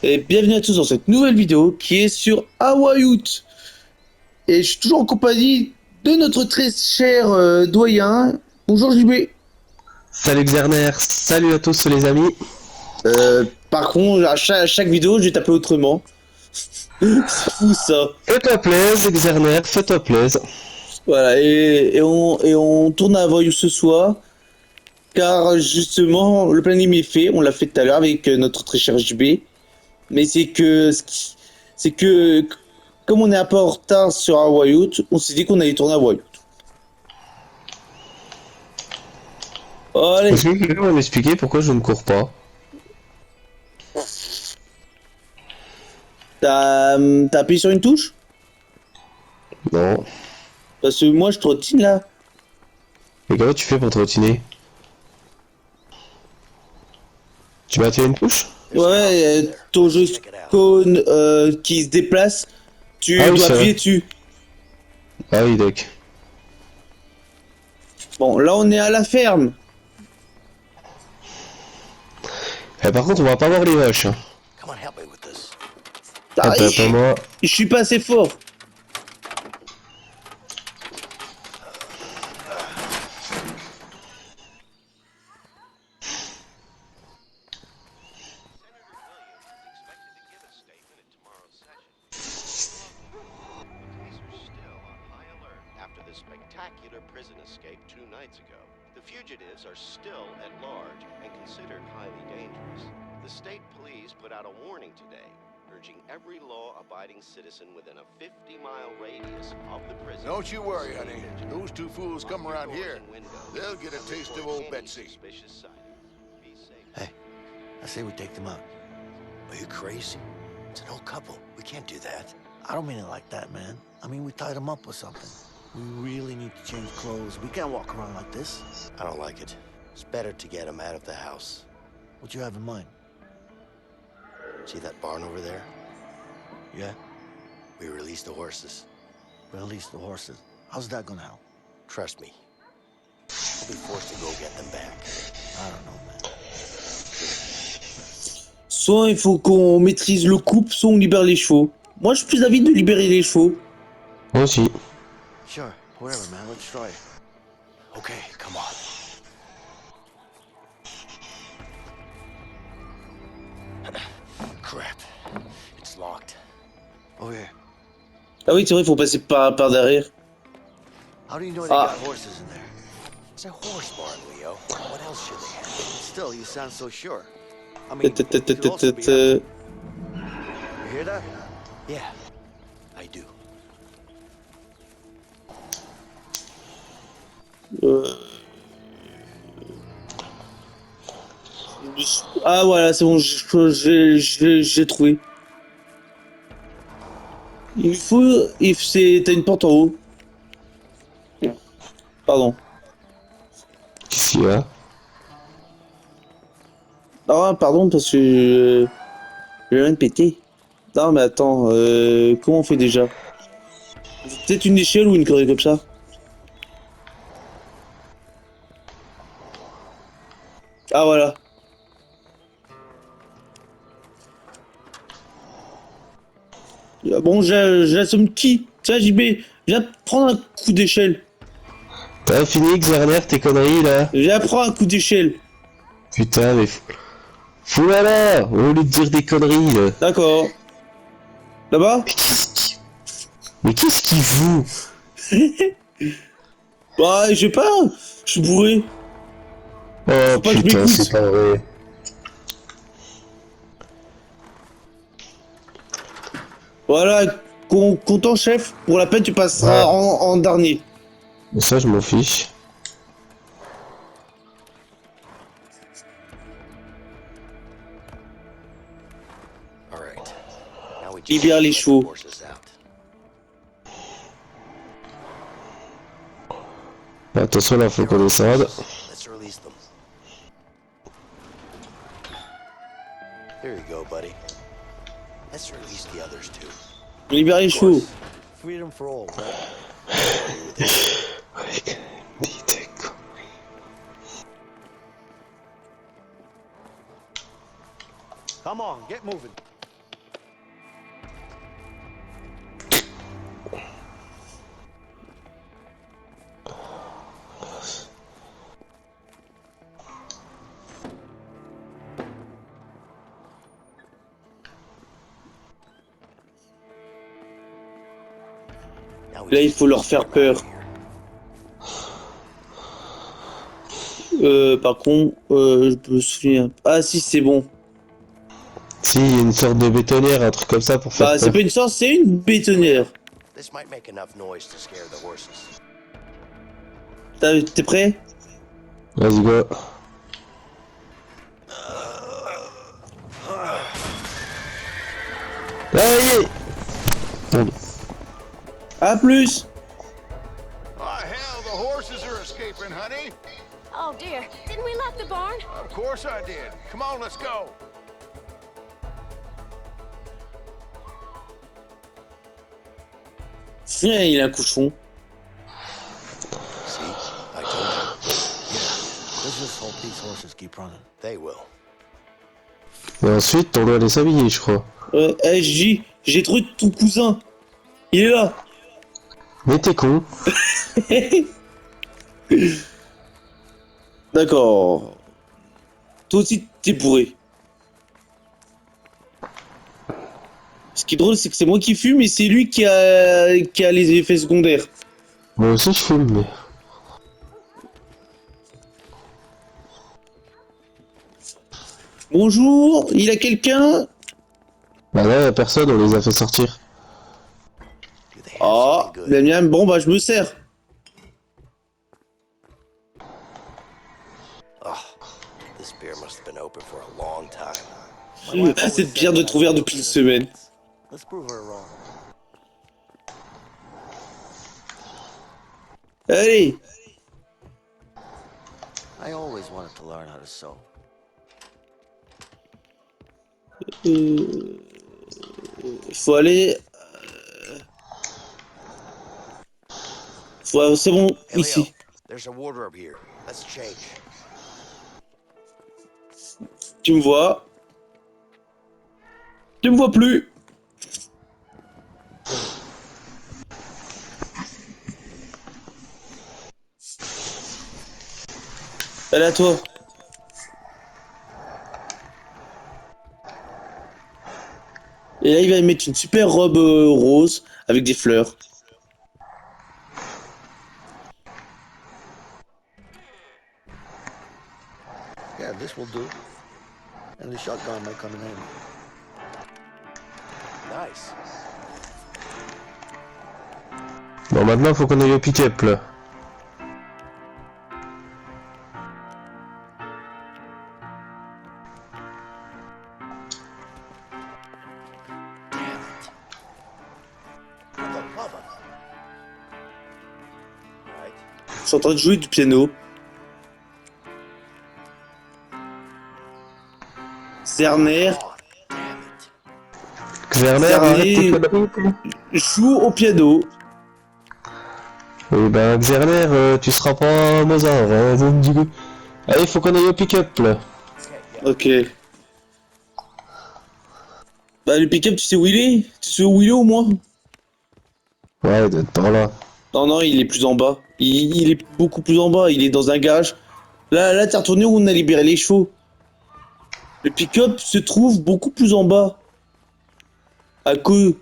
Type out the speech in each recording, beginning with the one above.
Et bienvenue à tous dans cette nouvelle vidéo qui est sur Hawaïout. Et je suis toujours en compagnie de notre très cher doyen. Bonjour JB. Salut Xerner, salut à tous les amis. Par contre, à chaque vidéo, je vais t'appeler autrement. C'est fou ça. Fais-toi plaise, Xerner, fais-toi plaise. Voilà, et on tourne à Hawaïout ce soir. Car justement, le planning est fait. On l'a fait tout à l'heure avec notre très cher JB. Mais c'est que, comme on est un peu en retard sur Hawaïout, on s'est dit qu'on allait tourner à Hawaïout. Est-ce Allez, que quelqu'un va m'expliquer pourquoi je ne cours pas? t'as appuyé sur une touche? Non. Parce que moi je trottine là. Mais comment tu fais pour trottiner? Tu m'as tiré une touche? Ouais, ton jeu cône qui se déplace, tu Ah oui, dois c'est appuyer vrai. dessus. Ah oui, d'accord. Bon, là on est à la ferme. Par contre, on va pas voir les vaches. Hein. Ah, Bah, pas moi. je suis pas assez fort. Spectacular prison escape 2 nights ago. The fugitives are still at large and considered highly dangerous. The state police put out a warning today, urging every law-abiding citizen within a 50-mile radius of the prison. Don't you worry, honey. Those two fools come around here, they'll get a taste of old Betsy. Hey, I say we take them out. Are you crazy? It's an old couple. We can't do that. I don't mean it like that, man. I mean, we tied them up with something. We really need to change clothes. We can't walk around like this. I don't like it. It's better to get them out of the house. What you have in mind? See that barn over there? Yeah? We release the horses. Release the horses. How's that gonna help? Trust me. We'll be forced to go get them back. I don't know, man. Soit il faut qu'on maîtrise le couple, soit on libère les chevaux. Moi je suis plus d'avis de libérer les chevaux. Moi aussi. Sure, whatever, man. Let's try it. Okay, come on. Crap. It's locked. Oh, yeah. Ah oui, c'est vrai, il faut passer par derrière. How do you know they Ah. got horses in there? It's a horse barn, Leo. What else should they have? Still, you sound so sure. I mean, it could also be Euh, empty. You hear that? Yeah, I do. Ah voilà, c'est bon, j'ai trouvé. Il faut... T'as une porte en haut. Pardon. Qu'est-ce qu'il y a? Ah pardon, parce que... j'ai rien pété. Non mais attends, comment on fait déjà? Peut-être une échelle ou une connerie comme ça? Ah voilà. Ah, bon, j'assomme qui? Tiens JB, viens prendre un coup d'échelle. T'as fini Xerner tes conneries là? Viens prendre un coup d'échelle. Putain mais fous là là! Au lieu de dire des conneries là. D'accord. Là-bas? Mais qu'est-ce qu'il fout? Bah, je sais pas. Je suis bourré. Oh Faut pas que je putain, m'écoute. c'est pas vrai. Voilà, content chef. Pour la peine, tu passeras Ouais. en dernier. Mais ça, je m'en fiche. All right. Now we Libère les let the chevaux. horses out. Attention là, faut qu'on descende. Let's release them. Here you go, buddy. Let's release the others too. Libère les chevaux. Freedom for all, right? Avec une petite connerie. Come on, get moving. Là, il faut leur faire peur. Par contre, je me souviens. Ah si, c'est bon. Si, il y a une sorte de bétonnière, un truc comme ça pour faire Bah, c'est peur. pas une sorte, c'est une bétonnière. This might make enough noise to scare the horses. T'es prêt? Vas-y, go. Allez! Bon. À plus! Oh, hell, the horses are escaping, honey. Oh dear, didn't we lock the barn? Of course I did. Come on, let's go. Tiens, il a un cochon. See? I told you. Yeah. Let's just hope these horses keep running. They will. Et ensuite, on doit aller s'habiller, je crois. J'ai trouvé ton cousin. Il est là. Mais t'es con. D'accord. Toi aussi, t'es bourré. Ce qui est drôle, c'est que c'est moi qui fume et c'est lui qui a les effets secondaires. Moi aussi, je fume, mais... Bonjour, il a quelqu'un? Bah là, y'a personne, on les a fait sortir. Do they have Ah, something good? bien, bien, bon bah je me sers. Oh, this beer must have been open for a long time. Cette bière de trouver depuis une semaine. Let's prove her wrong. Allez, I always wanted to learn how to sew. faut aller. C'est bon, Hey, Leo, ici. there's a wardrobe here. Let's change. Tu me vois? Tu me vois plus? Elle est à toi. Et là, il va mettre une super robe rose avec des fleurs. Yeah, this will do. And the shotgun might come in handy. Nice. Bon, maintenant, faut qu'on aille au pick-up, là. For the love of... Right. Je suis en train de jouer du piano. Zerner Oh, damn it. Werner, Fermé. arrête tes conneries, toi. joue au piano. Eh ben, Werner, tu seras pas Mozart, hein, vous me dites. Allez, faut qu'on aille au pick-up, là. Ok. Bah, le pick-up, tu sais où il est? Tu sais où il est au moins? Ouais, il doit être par là. Non, non, il est plus en bas. Il est beaucoup plus en bas. Il est dans un garage. Là, t'es retourné où on a libéré les chevaux. Le pick-up se trouve beaucoup plus en bas. À cause.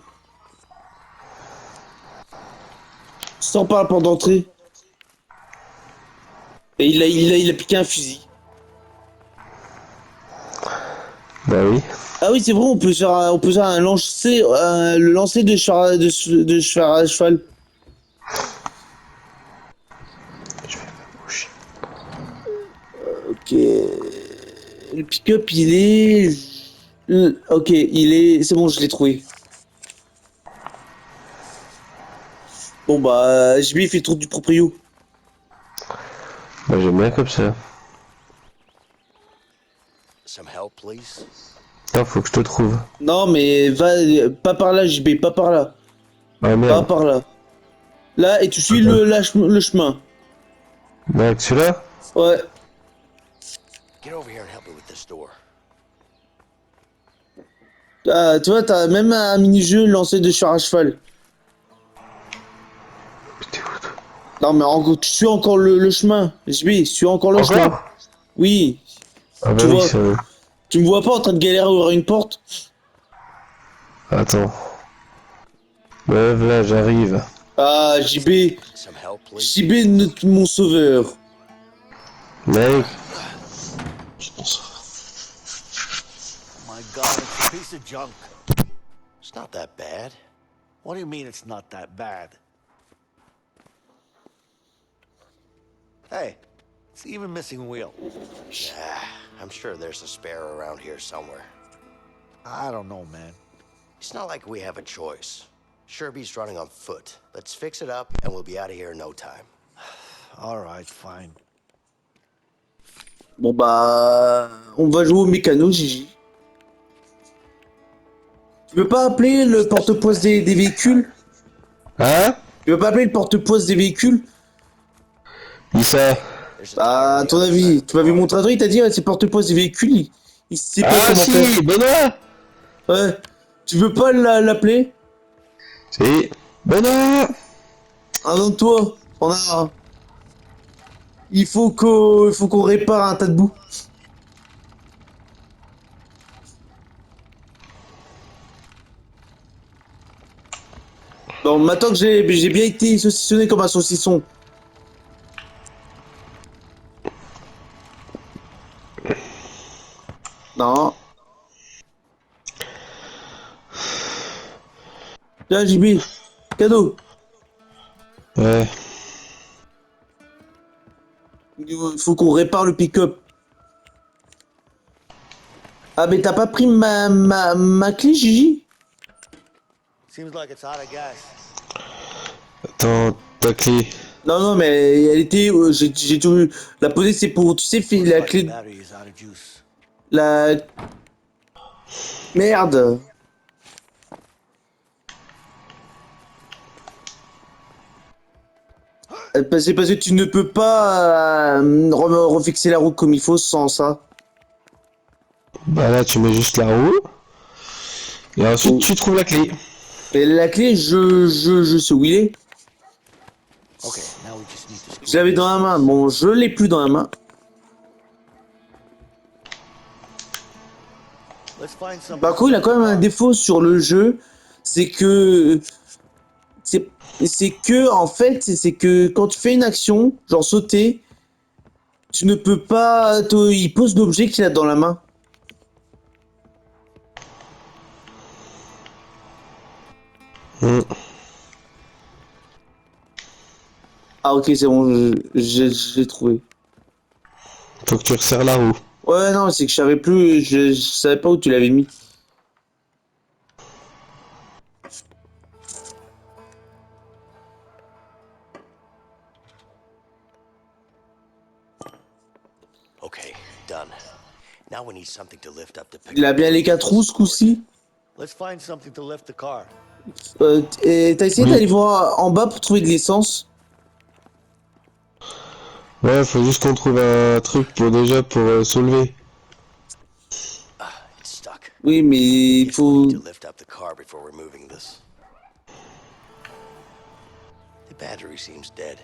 Sans par la porte d'entrée. Et il a piqué un fusil. Bah oui. Ah oui, c'est vrai, on peut faire un lancer, le lancer de cheval, de cheval à cheval. Je vais me boucher. Ok. Le pick-up, il est. Ok, il est. C'est bon, je l'ai trouvé. Bon bah, je lui ai fait le tour du proprio. Bah, j'aime bien comme ça. Some help, please? Attends, faut que je te trouve. Non, mais va. Pas par là, JB, pas par là. Ah Pas merde. par là. Là, et tu suis le chemin. Bah, avec celui-là? Ouais. Get over here and help me with this door. Ah, tu vois, t'as même un mini-jeu lancé de cheval à cheval. Putain, où, toi? Non, mais tu suis encore le chemin. JB, suis encore le chemin. Encore? Oui. Ah bah Tu oui, vois. ça... Tu me vois pas en train de galérer à ouvrir une porte? Attends. Ouais, là, j'arrive. Ah, JB. Some help, please? JB, mon sauveur. Mec. Oh my God, it's a piece of junk. It's not that bad. What do you mean it's not that bad? Hey, it's even missing a wheel. Yeah, I'm sure there's a spare around here somewhere. I don't know, man. It's not like we have a choice. Sherby's running on foot. Let's fix it up and we'll be out of here in no time. All right, fine. Bon bah, on va jouer au mécano, Gigi. Tu veux pas appeler le porte-poids des véhicules? Hein? Tu veux pas appeler le porte-poids des véhicules? Qui ça? There's a Bah, à ton avis, tu m'avais montré un truc, t'as dit, c'est porte-poids des véhicules, il sait pas Ah comment faire. si, Benoît! Ouais, tu veux pas l'appeler? Si. Benoît! Un nom de toi, on a un. Il faut qu'on répare un tas de boue. Bon, maintenant que j'ai bien été saucissonné comme un saucisson. Non. Tiens, JB, cadeau. Ouais. Il faut qu'on répare le pick-up. Ah, mais t'as pas pris ma clé, Gigi? Seems like it's out of gas. Attends, ta clé. Non, non, mais elle était. J'ai tout. La poser, c'est pour. Tu sais, Looks la like the clé. battery is out of juice. La. Merde. C'est parce que tu ne peux pas refixer la roue comme il faut sans ça. Bah là, tu mets juste la roue. Et ensuite, Oh. tu trouves la clé. Et la clé, je sais où il est. Okay, now we just need to screw Je l'avais dans la main. Bon, je l'ai plus dans la main. Let's find something. Par contre, il a quand même un défaut sur le jeu. C'est que. C'est que, en fait, c'est que quand tu fais une action, genre sauter, tu ne peux pas. Il pose l'objet qu'il a dans la main. Ah, ok, c'est bon, j'ai trouvé. Faut que tu resserres la roue. Ouais, non, c'est que je savais plus, je savais pas où tu l'avais mis. Okay, done. Now we need something to lift up the pickup. Il a bien les 4 roues ce coup-ci. Let's find something to lift the car. Et t'as essayé Oui. d'aller voir en bas pour trouver de l'essence? Ouais, faut juste qu'on trouve un truc pour déjà pour soulever. Ah, it's stuck. Oui, mais il Guess we'll faut. need to lift up the car before removing this. The battery seems dead.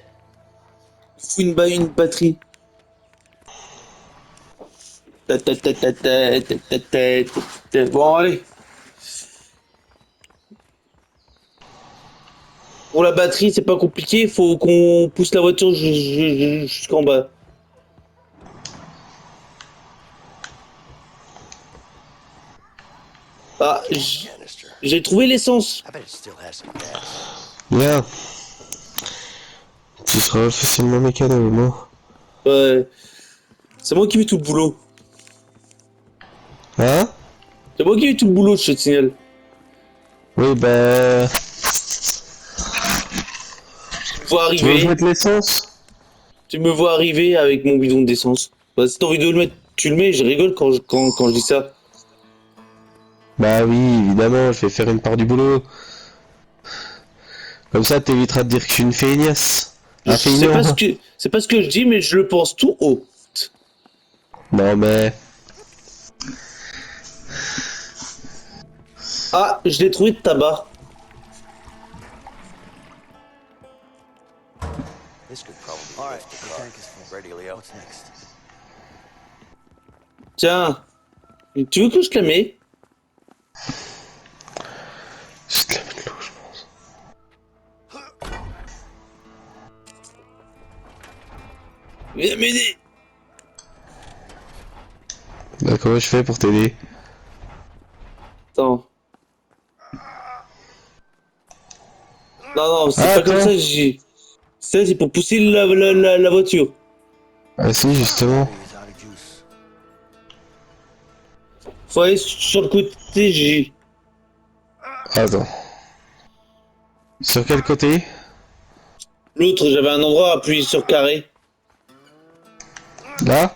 Faut une batterie. Bon, allez. Pour la batterie, c'est pas compliqué, faut qu'on pousse la voiture jusqu'en bas. Ah, Canister. j'ai trouvé l'essence. I bet it still has some gas. Bien. Tu seras facilement mécano, non? Ouais. C'est moi qui fais tout le boulot. Hein? C'est moi qui fais tout le boulot, je te signale. Oui, bah... Tu vois Tu veux arriver, mettre l'essence? tu me vois arriver avec mon bidon d'essence. Bah, si t'as envie de le mettre, tu le mets, je rigole quand je dis ça. Bah oui, évidemment, je vais faire une part du boulot. Comme ça, t'éviteras de dire que je suis une feignasse. Un C'est feignant. pas ce que je dis, mais je le pense tout haut. Non mais... Ah, je l'ai trouvé de tabac. This could probably All right, lift the the car. tank is full. Ready, Leo? What's next? Tiens, tu veux que je te la mets? Je te la mets de l'eau, je pense. Viens m'aider. Bah comment je fais pour t'aider? Attends. Non, c'est Ah, pas comme attends. ça, j'ai... Ça, c'est pour pousser la voiture. Ah si, justement. He's out of juice. Faut aller sur le côté, j'ai... Attends. Sur quel côté? L'autre, j'avais un endroit à appuyer sur carré. Là?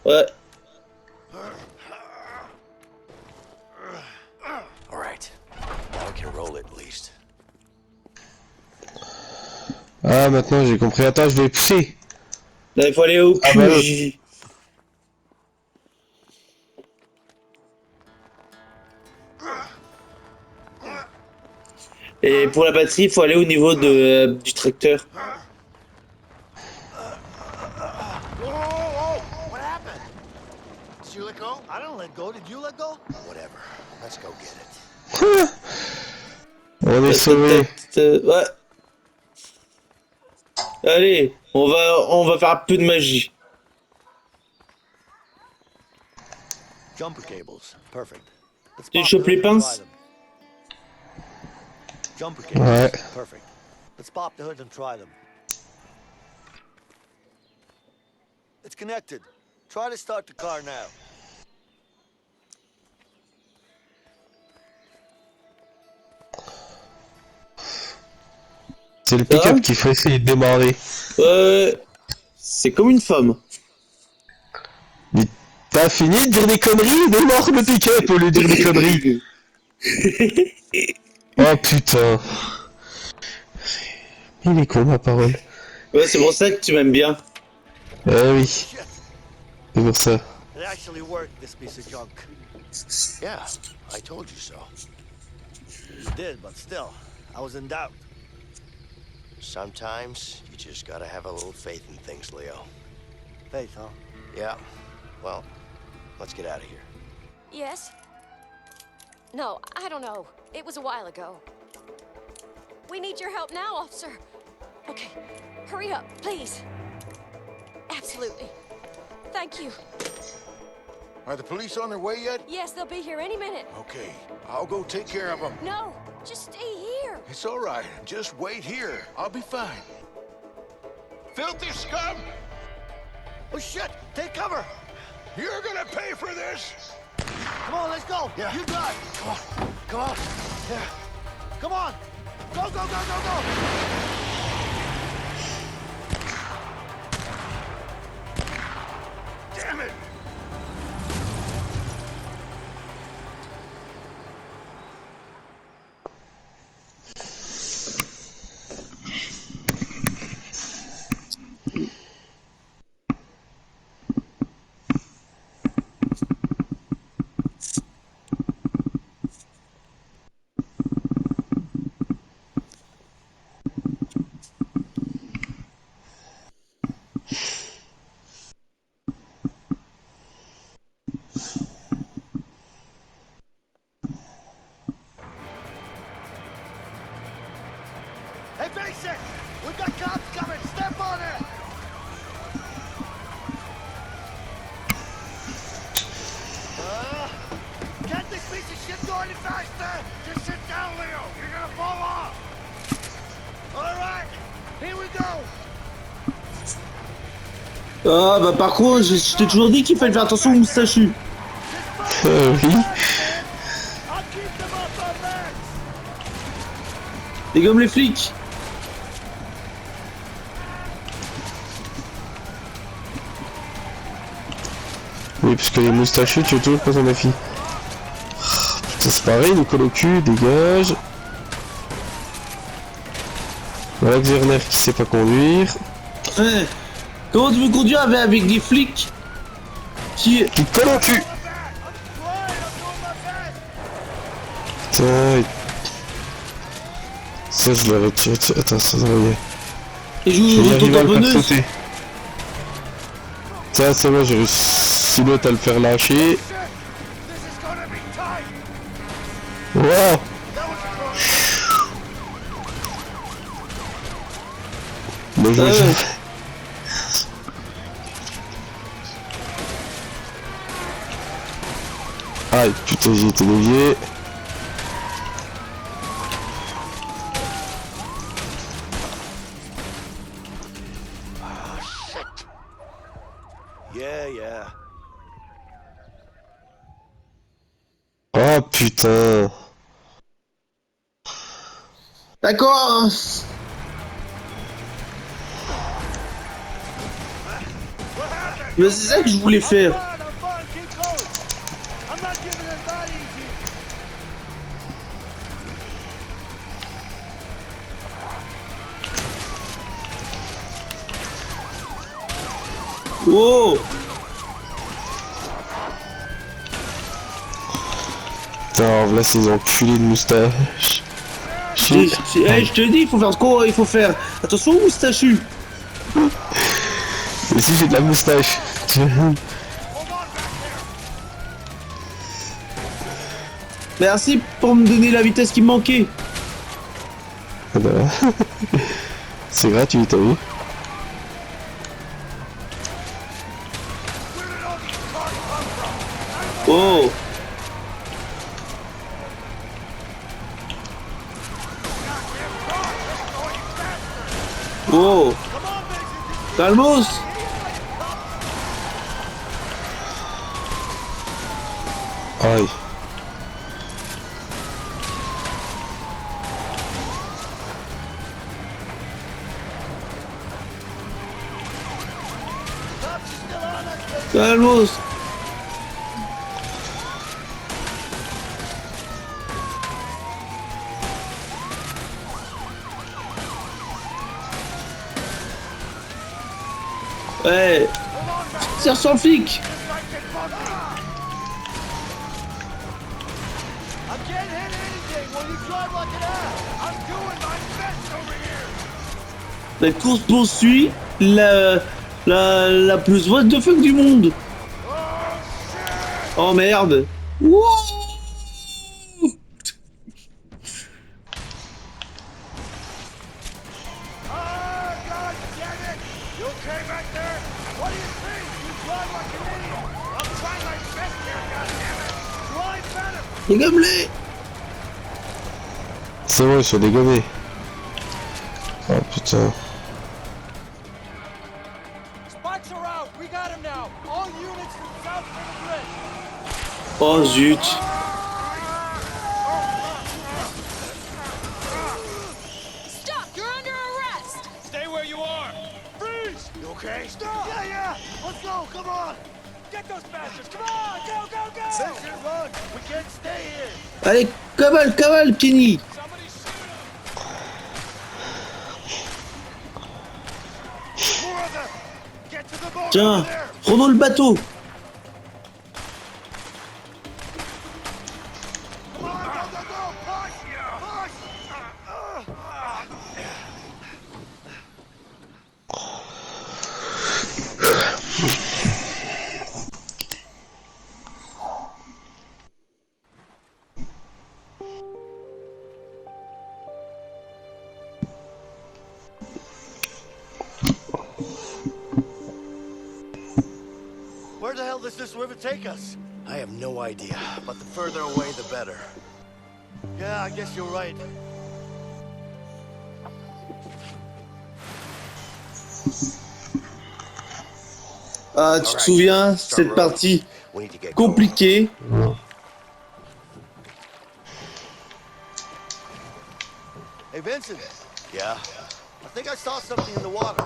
Ouais. All right. Now we can roll it at least. Ah, maintenant j'ai compris. Attends, je vais pousser. Là, il faut aller au Ah, cul, bah, l'autre. j'ai... Et pour la batterie, il faut aller au niveau du tracteur. What happened? Did you let go? I don't let go. Did you let go? Whatever. Let's go get it. On est sauvés. Ouais. Allez, on va faire un peu de magie. Jumper cables. Perfect. Let's Tu pop chopes the les hood and pinces? try them. Jumper cables. Ouais. Perfect. Let's pop the hood and try them. It's connected. Try to start the car now. C'est le Ça va pick-up qu'il faut essayer de démarrer. C'est comme une femme. Mais t'as fini de dire des conneries? Démarre le pick-up au lieu de dire des conneries. Oh putain. Il est con ma parole. Ouais, c'est pour ça que tu m'aimes bien. Eh oui, Shit. c'est pour ça. It actually worked, this piece of junk. Yeah, I told you so. You did, but still, I was in doubt. Sometimes you just gotta have a little faith in things, Leo. Faith, huh? Yeah. Well, let's get out of here. Yes? No, I don't know. It was a while ago. We need your help now, officer. Okay, hurry up, please. Absolutely. Thank you. Are the police on their way yet? Yes, they'll be here any minute. Okay, I'll go take care of them. No, just stay here. It's all right. Just wait here. I'll be fine. Filthy scum! Oh shit! Take cover! You're gonna pay for this! Come on, let's go! Yeah. You drive! Come on, come on. Yeah. Come on! Go, go, go, go, go! Damn it! Hey, Basic! We got cops coming! Step on it! Can't this piece of shit go any faster? Just sit down, Leo! You're gonna fall off! Alright! Here we go! Ah, bah par contre, je t'ai toujours dit qu'il fallait faire attention aux moustachus. Oui. I'll keep them off our backs! Dégomme les flics. Oui, parce que les moustachus, tu es toujours pas ton fille. Putain, c'est pareil, Nicole au cul, dégage. Voilà Xerner qui sait pas conduire. Hein, comment tu veux conduire avec des flics qui... Qui colle au cul. Putain. Ça, je l'avais tué. Attends, ça va y Et Je vais y joue arriver à le faire tamponneuse. sauter. Ça, c'est bon, j'ai réussi l'autre à le faire lâcher. This is gonna be tight! Wow. That was close! Mais je Ouais. Aïe, putain, j'ai été dévié. Yeah, yeah. Oh putain. D'accord. Mais c'est ça que je voulais faire. Oh. Putain, là ces enculés de moustache. Je te dis, il faut faire quoi? Il faut faire attention aux moustachus. Et si j'ai de la moustache. Merci pour me donner la vitesse qui me manquait. C'est gratuit, t'as vu? Oh. Oh. Calmos. Aïe. Calmos. Ouais. Tire sur le flic. La course poursuit la plus what the fuck du monde. Oh merde. Wouh. Dégomme-les. C'est bon, ils sont dégommés. Oh putain. Oh zut. Stop! You're under arrest! Stay where you are. Freeze! You okay? Stop! Yeah, yeah. Let's go. Come on. Get those bastards. Come on. Go, go, go. Sensor, run. We can't stay here. Allez, cavale, Kenny. Somebody shoot him. More of them. Get to the boat. Tiens, over there. prenons le bateau. Come on, go, go, go. Push. Push. Where the hell does this river take us? I have no idea, but the further away, the better. Yeah, I guess you're right. Ah, tu te souviens, cette partie We need to get going. compliquée. Hey, Vincent. Yeah? I think I saw something in the water.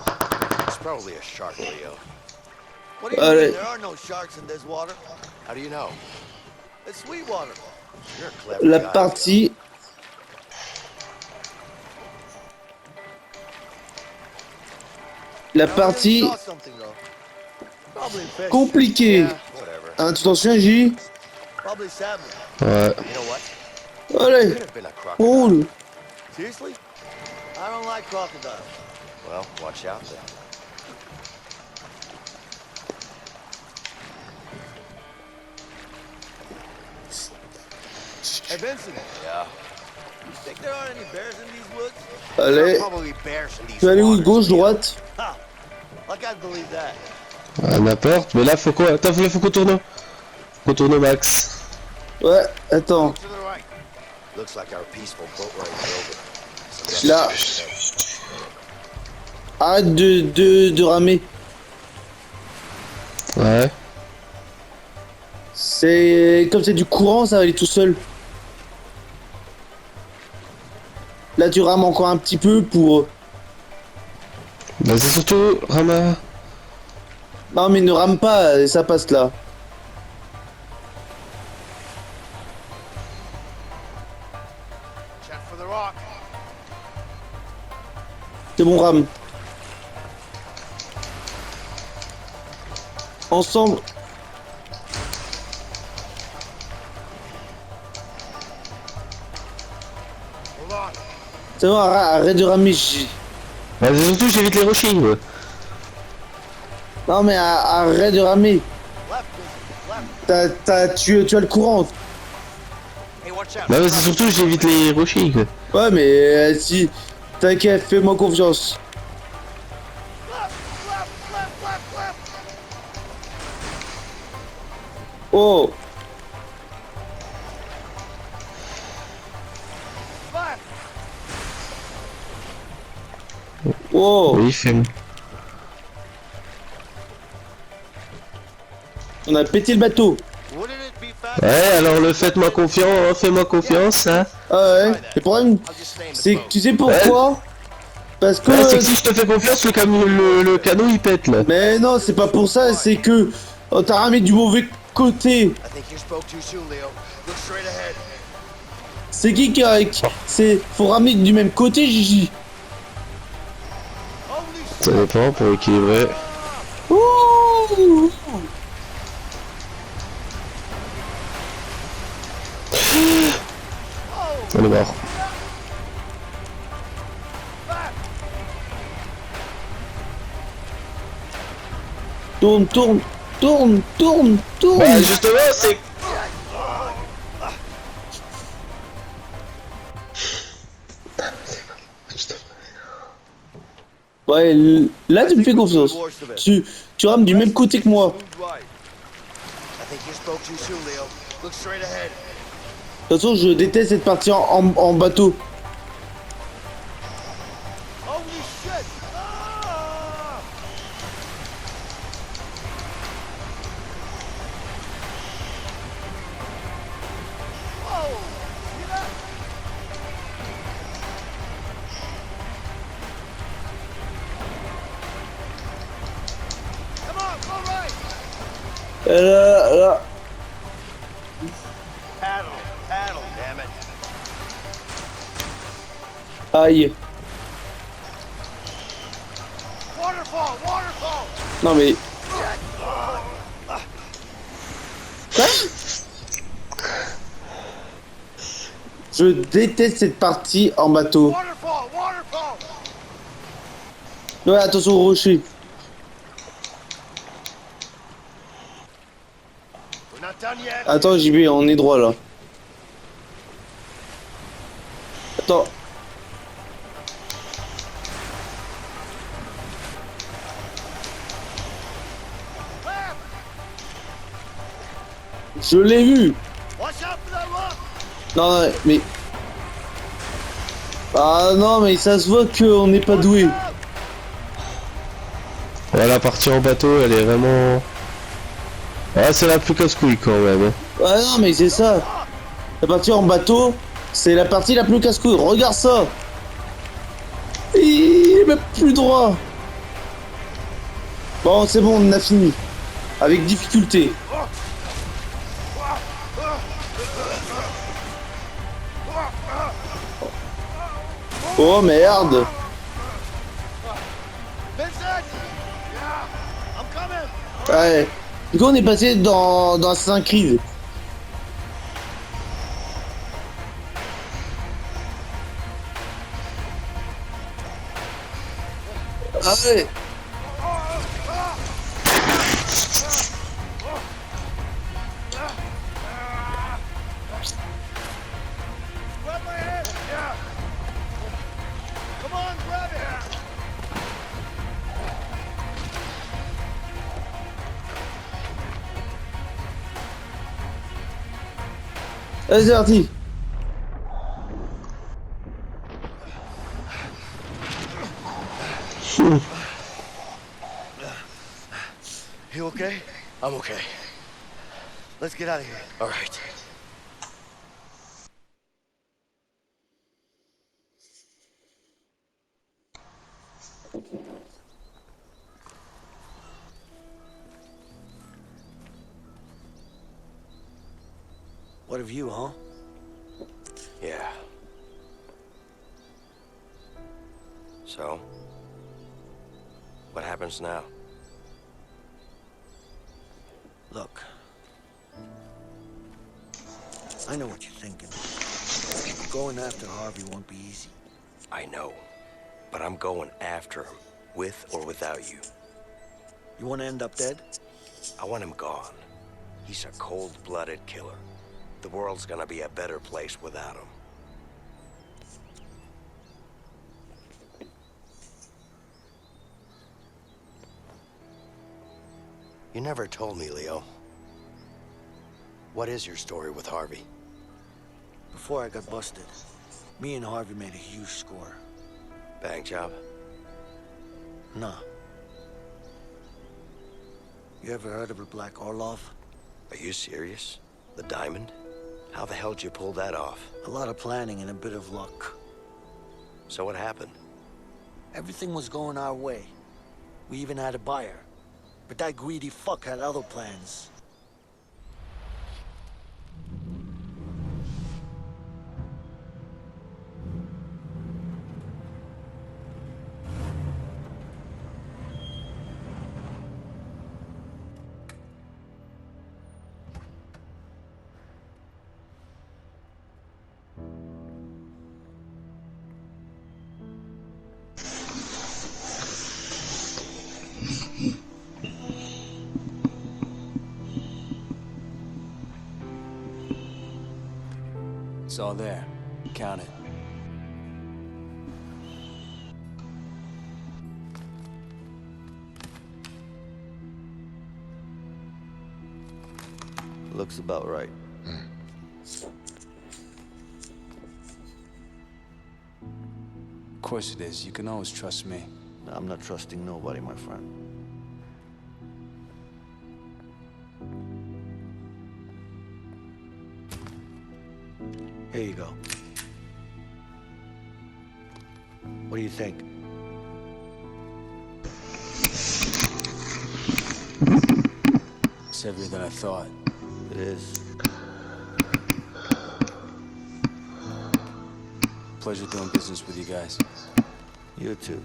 It's probably a shark, Leo. What do you Allez. mean? There are no sharks in this water. How do you know? It's sweet water. You're a clever La guy. partie I saw something, though. Probably fish. compliquée. Yeah, Whatever. Hein, tu t'en souviens, J? probably salmon. Ouais. You know what? Allez, Could have been a crocodile. roule. Seriously? I don't like crocodiles. Well, watch out then. Hey, Vincent. Yeah. You think there are any bears in these woods? There Allez, are probably bears in these tu vas aller où? waters, Gauche, Leo. droite? Ha! I can't believe that. N'importe. Mais là, faut quoi? Attends, faut qu'on tourne. Faut qu'on tourne au max. Ouais, attends. To the right. Looks like our peaceful boat ride is over. Là. Arrête de ramer. Ouais. C'est... Comme c'est du courant, ça va aller tout seul. Là, tu rames encore un petit peu pour... Bah c'est surtout Rama. Non, mais ne rame pas, ça passe là. Check for the rock. C'est bon, rame. Ensemble. Hold on. C'est bon, arrête de ramer. Bah c'est surtout j'évite les rushing. Ouais. Non, mais arrête de ramer. Tu as le courant. Hey, watch out. Bah ouais, c'est surtout j'évite les rushing. Ouais, mais si... T'inquiète, fais-moi confiance. Left. Oh. Left. Oh. Oui, fais-moi. On a pété le bateau. Wouldn't it be fast? Ouais, alors le faites-moi confiance, fais-moi confiance, hein. Ah ouais. Le problème, I'll just stay in the c'est que boat. tu sais pourquoi? Parce que... Ouais, c'est que si je te fais confiance, le canot il pète là. Mais non, c'est pas pour ça, c'est que... Oh, t'as ramé du mauvais côté. I think you spoke too soon, Leo. Look straight ahead. C'est qui a... C'est... Faut ramer du même côté, Gigi. Holy shit. Ça dépend pour équilibrer. Ouh. On est mort. Tourne. Ouais, justement, c'est. Ouais, là tu me fais confiance. Tu rames du même côté que moi. Smooth ride. I think you spoke too soon, Leo. Look straight ahead. De toute façon, je déteste cette partie en bateau. Holy shit. Ah! Whoa. See that? Come on, go right. Là. Paddle, damn it. Aïe. Waterfall. Non mais... Quoi? Je déteste cette partie en bateau. Waterfall. Ouais, attention au rocher. We're not done yet. Attends, JB, on est droit là. Attends. Je l'ai vu. Watch out for that rock. Non, mais... Ah non, mais ça se voit qu'on n'est pas doué. Ouais, la partie en bateau, elle est vraiment. Ouais, c'est la plus casse-couille quand même. Hein. Ouais, non, mais c'est ça. La partie en bateau, c'est la partie la plus casse-couille. Regarde ça. Il est même plus droit. Bon, c'est bon, on a fini. Avec difficulté. Oh merde. Vincent. Yeah. I'm coming. Ouais. Du coup, on est passé dans Assassin's Creed. Ah ouais. Grab my hand. Yeah. Come on, grab it. Allez, c'est parti. You okay? I'm okay. Let's get out of here. All right. What of you, huh? Yeah. So? What happens now? Look. I know what you're thinking. Going after Harvey won't be easy. I know. But I'm going after him, with or without you. You want to end up dead? I want him gone. He's a cold-blooded killer. The world's gonna be a better place without him. You never told me, Leo. What is your story with Harvey? Before I got busted, me and Harvey made a huge score. Bank job? Nah. You ever heard of the Black Orlov? Are you serious? The diamond? How the hell did you pull that off? A lot of planning and a bit of luck. So what happened? Everything was going our way. We even had a buyer. But that greedy fuck had other plans. It's all there. Count it. Looks about right. Of course it is. You can always trust me. I'm not trusting nobody, my friend. Here you go. What do you think? It's heavier than I thought. It is. Pleasure doing business with you guys. You too.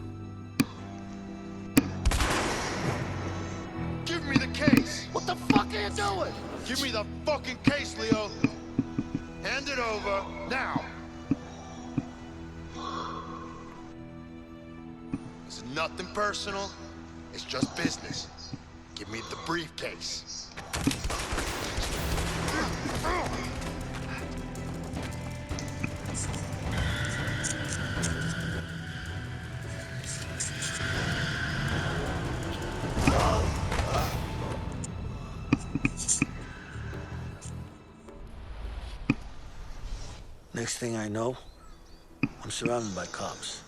Give me the case! What the fuck are you doing? Give me the fucking case, Leo! Hand it over, now! It's nothing personal, it's just business. Give me the briefcase. Next thing I know, I'm surrounded by cops.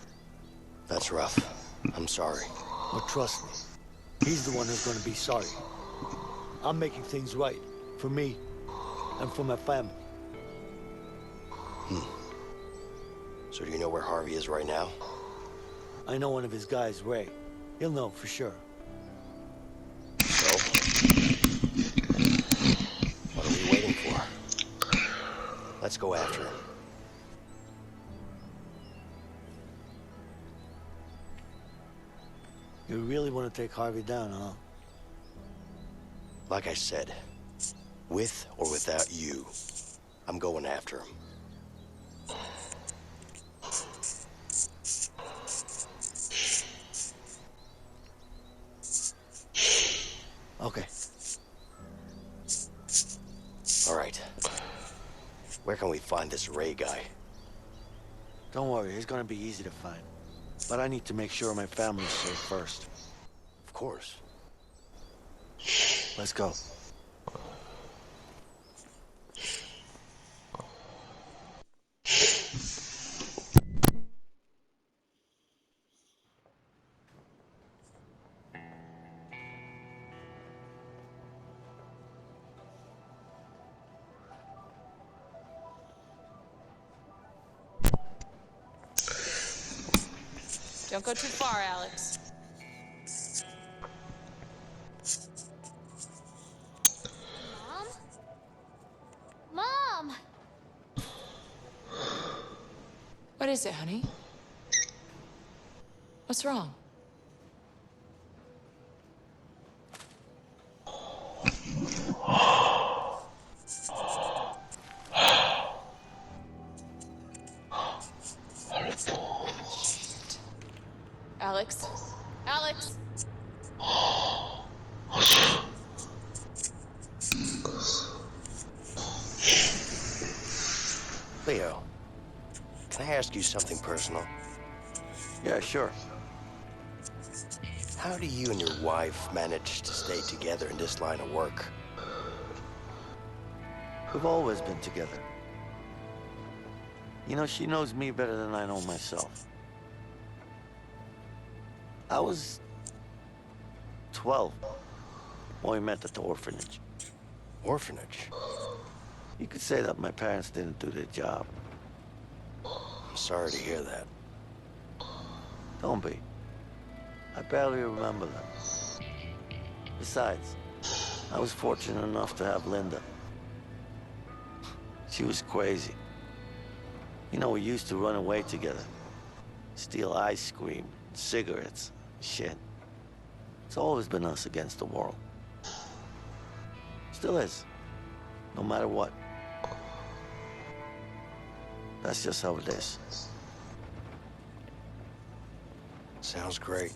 That's rough. I'm sorry. But trust me, he's the one who's gonna be sorry. I'm making things right. For me, and for my family. So do you know where Harvey is right now? I know one of his guys, Ray. He'll know for sure. So? What are we waiting for? Let's go after him. You really want to take Harvey down, huh? Like I said, with or without you, I'm going after him. Okay. All right. Where can we find this Ray guy? Don't worry, he's gonna be easy to find. But I need to make sure my family's safe first. Of course. Let's go. Don't go too far, Alex. Mom? What is it, honey? What's wrong? Alex? Alex? Leo, can I ask you something personal? Yeah, sure. How do you and your wife manage to stay together in this line of work? We've always been together. You know, she knows me better than I know myself. I was 12 when we met at the orphanage. Orphanage? You could say that my parents didn't do their job. I'm sorry to hear that. Don't be. I barely remember them. Besides, I was fortunate enough to have Linda. She was crazy. You know, we used to run away together. Steal ice cream, cigarettes, shit. It's always been us against the world. Still is. No matter what. That's just how it is. Sounds great.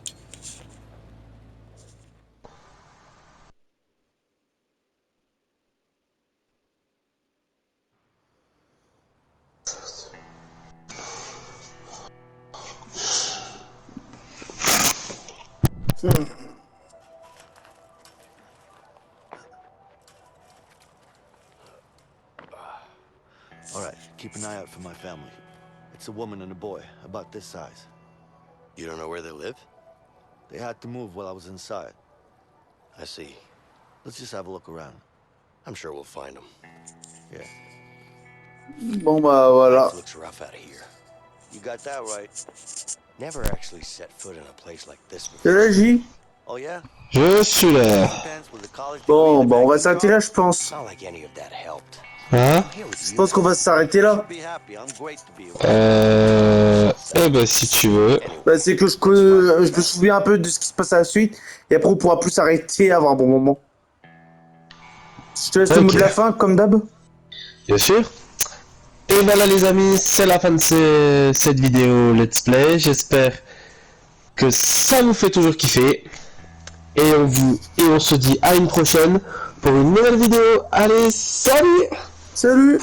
All right, keep an eye out for my family. It's a woman and a boy, about this size. You don't know where they live? They had to move while I was inside. I see. Let's just have a look around. I'm sure we'll find them. Yeah. Bon bah voilà. It looks rough out of here. You got that right. Never actually set foot in a place like this T'es before. là, J? Oh yeah? Je suis là. Pants with a college Bon, degree bah on va and a s'arrêter là, je pense. Not like any of that helped. Hein? I'm here with Je you. pense qu'on va s'arrêter là. Be happy. I'm great to be around. Eh ben si tu veux. Bah, c'est que je me souviens un peu de ce qui se passe à la suite. Et après, on pourra plus s'arrêter et avoir un bon moment. Je te laisse le mot de la fin, comme d'hab. Bien sûr. Et voilà les amis, c'est la fin de cette vidéo let's play. J'espère que ça vous fait toujours kiffer. Et on se dit à une prochaine pour une nouvelle vidéo. Allez, salut! Salut!